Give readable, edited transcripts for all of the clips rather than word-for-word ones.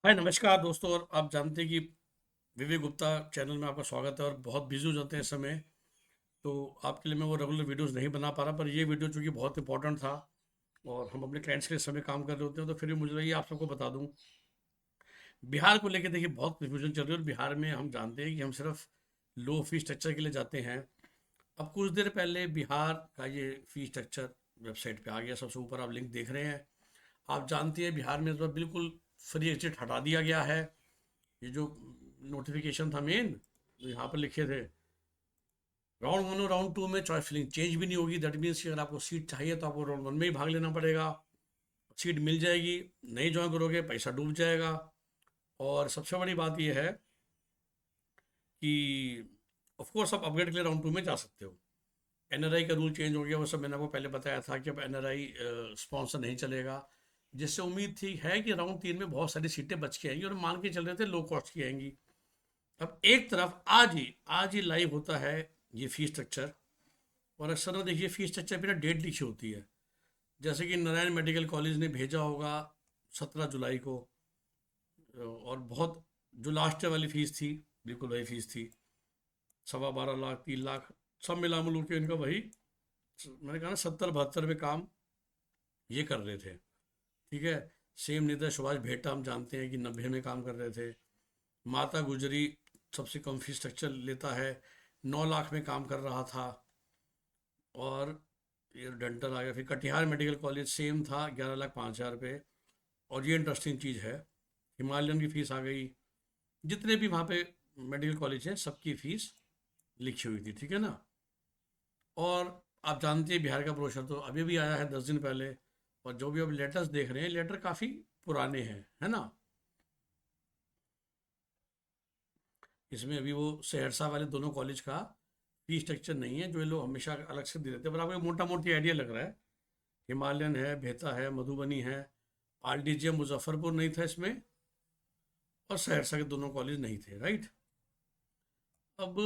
हाय नमस्कार दोस्तों। और आप जानते हैं कि विवेक गुप्ता चैनल में आपका स्वागत है और बहुत बिजी हो जाते हैं इस समय। तो आपके लिए मैं वो रेगुलर वीडियोस नहीं बना पा रहा, पर ये वीडियो चूंकि बहुत इंपॉर्टेंट था और हम अपने क्लाइंट्स के लिए समय काम कर रहे होते हैं, तो फिर भी मुझे लगा ये आप सबको बता दूं। बिहार को लेकर देखिए बहुत कन्फ्यूजन चल रही है और बिहार में हम जानते हैं कि हम सिर्फ लो फी स्ट्रक्चर के लिए जाते हैं। अब कुछ देर पहले बिहार का ये फी स्ट्रक्चर वेबसाइट पे आ गया, सबसे ऊपर आप लिंक देख रहे हैं। आप जानते हैं बिहार में इस बार बिल्कुल फ्री एग्जिट हटा दिया गया है। ये जो नोटिफिकेशन था मेन, जो यहाँ पर लिखे थे, राउंड वन और राउंड टू में चॉइस फिलिंग चेंज भी नहीं होगी। दैट मीन्स कि अगर आपको सीट चाहिए तो आपको राउंड वन में ही भाग लेना पड़ेगा। सीट मिल जाएगी, नहीं ज्वाइन करोगे पैसा डूब जाएगा। और सबसे बड़ी बात यह है कि ऑफ कोर्स आप अपग्रेड के लिए राउंड टू में जा सकते हो। एनआरआई का रूल चेंज हो गया, वो सब मैंने आपको पहले बताया था कि अब एनआरआई स्पॉन्सर नहीं चलेगा। जिससे उम्मीद थी है कि राउंड तीन में बहुत सारी सीटें बच के आएंगी और मान के चल रहे थे लो कॉस्ट की आएंगी। अब एक तरफ आज ही लाइव होता है ये फी स्ट्रक्चर। और अक्सर में देखिए फी स्ट्रक्चर पे ना डेट लिखी होती है। जैसे कि नारायण मेडिकल कॉलेज ने भेजा होगा 17 जुलाई को। और बहुत जो लास्ट वाली फीस थी, बिल्कुल वही फीस थी। 12.25 लाख 3 लाख सब मिला मिलू के इनका वही, मैंने कहा ना 70-72 में काम ये कर रहे थे। ठीक है। सेम नेता सुभाष भेटा हम जानते हैं कि 90 में काम कर रहे थे। माता गुजरी सबसे कम फीस स्ट्रक्चर लेता है, 9 लाख में काम कर रहा था। और ये डेंटल आ गया। फिर कटिहार मेडिकल कॉलेज सेम था, 11,05,000 रुपये। और ये इंटरेस्टिंग चीज़ है, हिमालयन की फ़ीस आ गई। जितने भी वहाँ पे मेडिकल कॉलेज हैं सबकी फ़ीस लिखी हुई थी, ठीक है ना। और आप जानते हैं बिहार का ब्रोशर तो अभी भी आया है 10 दिन पहले। और जो भी अब लेटर्स देख रहे हैं, लेटर काफ़ी पुराने हैं, है ना। इसमें अभी वो सहरसा वाले दोनों कॉलेज का फी स्ट्रक्चर नहीं है, जो ये लोग हमेशा अलग से दे देते हैं, पर आपको मोटा मोटी आइडिया लग रहा है। हिमालयन है, भेता है, मधुबनी है। आरडीजे मुजफ्फरपुर नहीं था इसमें, और सहरसा के दोनों कॉलेज नहीं थे, राइट। अब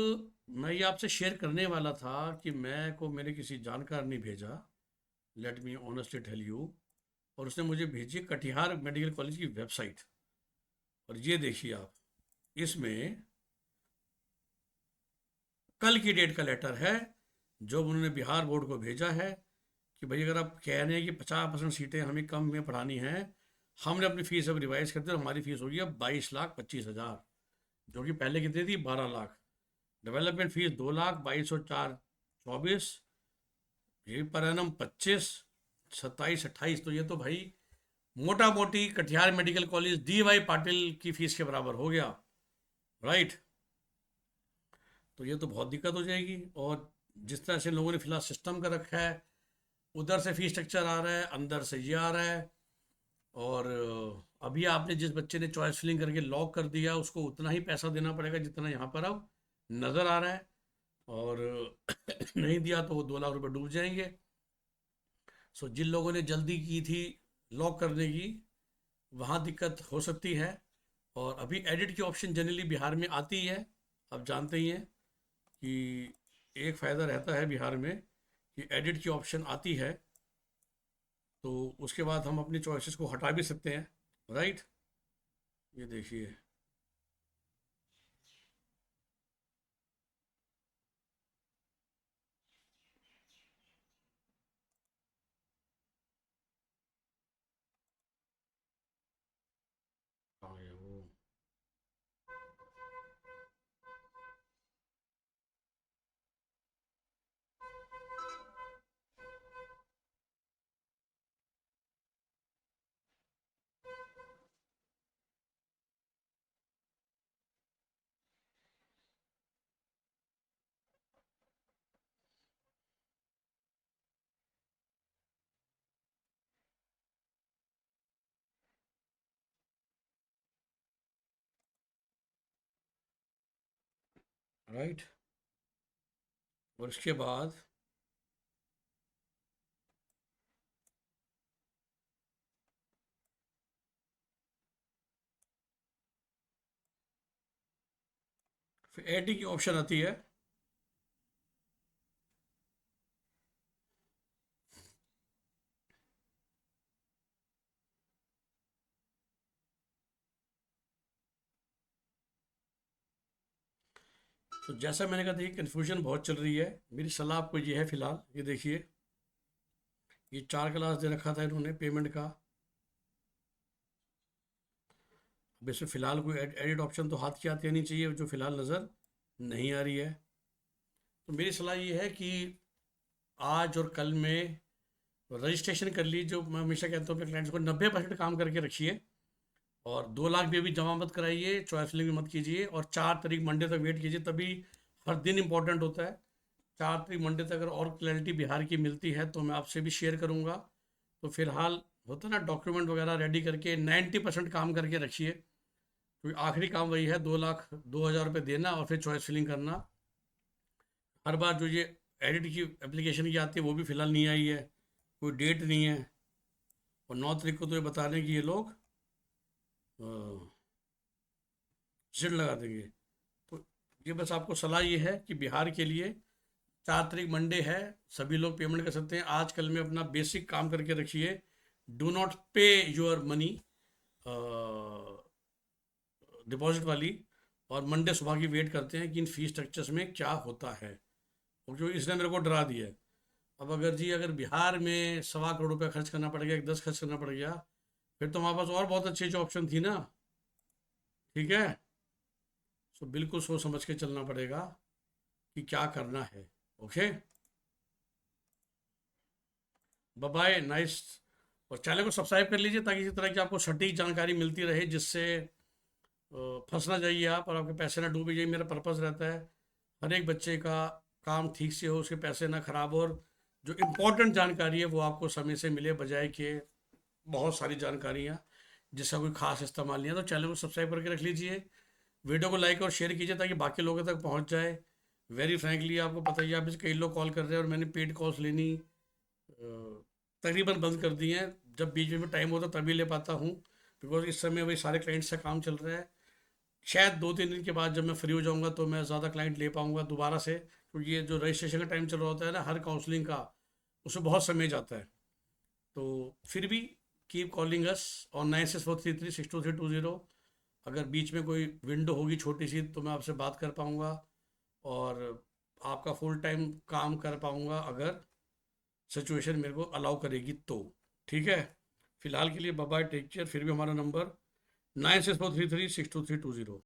मैं ये आपसे शेयर करने वाला था कि मैं को मेरे किसी जानकार ने भेजा, let me honestly tell you. और उसने मुझे भेजी कटिहार मेडिकल कॉलेज की वेबसाइट। और ये देखिए आप, इसमें कल की डेट का लेटर है जो उन्होंने बिहार बोर्ड को भेजा है कि भाई अगर आप कह रहे हैं कि 50% सीटें हमें कम में पढ़ानी हैं, हमने अपनी फ़ीस अब रिवाइज करते हैं, हमारी फ़ीस होगी अब 22,25,000, जो कि पहले कितनी थी, 12 लाख। डेवलपमेंट फ़ीस 2 लाख, 22 और 4 24, ये पर एनम 25, 27 28। तो ये तो भाई मोटा मोटी Katihar medical college DY Patil की फ़ीस के बराबर हो गया, राइट। तो ये तो बहुत दिक्कत हो जाएगी। और जिस तरह से लोगों ने फिलहाल सिस्टम का रखा है, उधर से फीस स्ट्रक्चर आ रहा है, अंदर से ये आ रहा है। और अभी आपने जिस बच्चे ने चॉइस फिलिंग करके लॉक कर दिया, उसको उतना ही पैसा देना पड़ेगा जितना यहाँ पर अब नज़र आ रहा है। और नहीं दिया तो वो 2 लाख रुपए डूब जाएंगे। सो जिन लोगों ने जल्दी की थी लॉक करने की, वहाँ दिक्कत हो सकती है। और अभी एडिट की ऑप्शन जनरली बिहार में आती है। आप जानते ही हैं कि एक फ़ायदा रहता है बिहार में कि एडिट की ऑप्शन आती है, तो उसके बाद हम अपनी चॉइसेस को हटा भी सकते हैं, राइट। ये देखिए। कहाँ है वो। राइट। और इसके बाद फिर एडिट की ऑप्शन आती है। तो जैसा मैंने कहा, देखिए कन्फ्यूजन बहुत चल रही है। मेरी सलाह आपको ये है, फिलहाल ये देखिए, ये 4 क्लास दे रखा था इन्होंने पेमेंट का। अब इसमें फ़िलहाल कोई एडिट ऑप्शन तो हाथ की आती नहीं चाहिए, जो फ़िलहाल नज़र नहीं आ रही है। तो मेरी सलाह ये है कि आज और कल में रजिस्ट्रेशन कर लीजिए। जो मैं हमेशा कहता हूँ अपने क्लाइंट्स को, 90% काम करके रखिए, और 2 लाख भी अभी जमा मत कराइए, चॉइस फिलिंग भी मत कीजिए, और 4 तारीख मंडे तक वेट कीजिए, तभी हर दिन इंपॉर्टेंट होता है। 4 तारीख मंडे तक अगर और क्लैरिटी बिहार की मिलती है तो मैं आपसे भी शेयर करूँगा। तो फिलहाल होता है ना, डॉक्यूमेंट वगैरह रेडी करके 90% काम करके रखिए, क्योंकि आखिरी काम वही है, 2,02,000 रुपये देना और फिर चॉइस फिलिंग करना। हर बार जो ये एडिट की एप्लीकेशन की आती है वो भी फ़िलहाल नहीं आई है, कोई डेट नहीं है, और 9 तारीख को तो ये बता रहे हैं कि ये लोग जिड लगा देंगे। तो ये बस आपको सलाह ये है कि बिहार के लिए 4 तारीख मंडे है, सभी लोग पेमेंट कर सकते हैं। आज कल में अपना बेसिक काम करके रखिए, डू नॉट पे योर मनी डिपॉजिट वाली, और मंडे सुबह की वेट करते हैं कि इन फीस स्ट्रक्चर्स में क्या होता है, क्योंकि इसने मेरे को डरा दिया है। अब अगर बिहार में 1.25 करोड़ खर्च करना पड़ गया, 10 खर्च करना पड़ गया, फिर तो हमारे पास और बहुत अच्छी अच्छी ऑप्शन थी ना। ठीक है, तो बिल्कुल सोच समझ के चलना पड़ेगा कि क्या करना है। Okay, bye bye, nice. और चैनल को सब्सक्राइब कर लीजिए ताकि इसी तरह की आपको सटीक जानकारी मिलती रहे, जिससे फंस ना जाइए आप और आपके पैसे ना डूबे जाइए। मेरा पर्पज़ रहता है हर एक बच्चे का काम ठीक से हो, उसके पैसे ना खराब हो, और जो इम्पोर्टेंट जानकारी है वो आपको समय से मिले, बजाय कि बहुत सारी जानकारियाँ जिसका कोई खास इस्तेमाल नहीं है। तो चैनल को सब्सक्राइब करके रख लीजिए, वीडियो को लाइक और शेयर कीजिए ताकि बाकी लोगों तक पहुंच जाए। वेरी फ्रैंकली आपको पता ही है, आप इसे कई लोग कॉल कर रहे हैं और मैंने पेड कॉल्स लेनी तकरीबन बंद कर दी हैं। जब बीच में टाइम होता तभी ले पाता हूँ, बिकॉज इस समय वही सारे क्लाइंट्स से काम चल रहा है। शायद 2-3 दिन के बाद जब मैं फ्री हो जाऊँगा तो मैं ज़्यादा क्लाइंट ले पाऊँगा दोबारा से, क्योंकि ये जो रजिस्ट्रेशन का टाइम चल रहा होता है ना हर काउंसलिंग का, उसमें बहुत समय जाता है। तो फिर भी कीप कॉलिंग अस ऑन 9643362320। अगर बीच में कोई विंडो होगी छोटी सी तो मैं आपसे बात कर पाऊँगा और आपका फुल टाइम काम कर पाऊँगा, अगर सिचुएशन मेरे को अलाउ करेगी तो। ठीक है, फिलहाल के लिए बाय बाय, टेक केयर। फिर भी हमारा नंबर 9643362320।